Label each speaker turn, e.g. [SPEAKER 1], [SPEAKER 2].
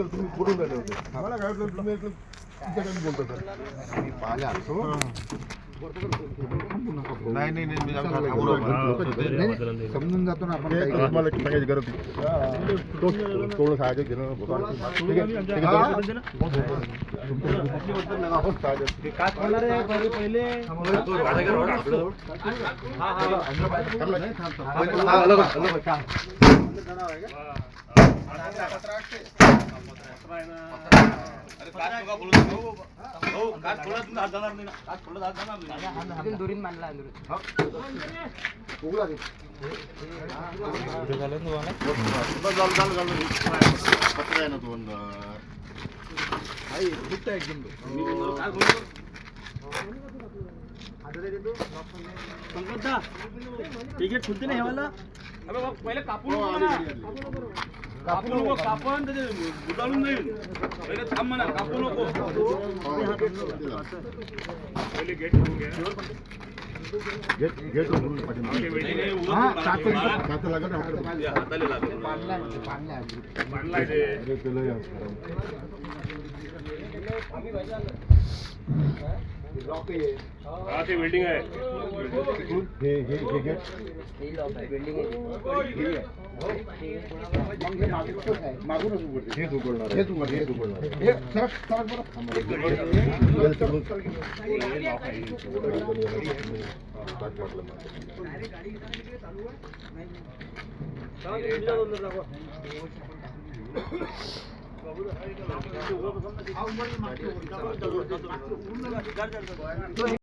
[SPEAKER 1] तुम्ही फोडून राहिले होते मला काय वाटलं तुम्ही तुमच्याकडे बोलतो सर मी पाहिला नाही नाही नाही समजून जातो ना आपण तुम्हाला सांगायची गरज थोडं साहाय्य घेणं
[SPEAKER 2] दोरीन मानला
[SPEAKER 3] तिकीट खुलते नाही हेवाला पहिले कापून कापू नको कापण बुडाळून जाईल पहिले थांब म्हणा कापू नको पहिले गेट करून घ्या
[SPEAKER 1] गेट
[SPEAKER 3] हाताला लागेल हा ते वेल्डिंग आहे
[SPEAKER 1] मागूनच उघडते हेच उघडणार हेच उघडणार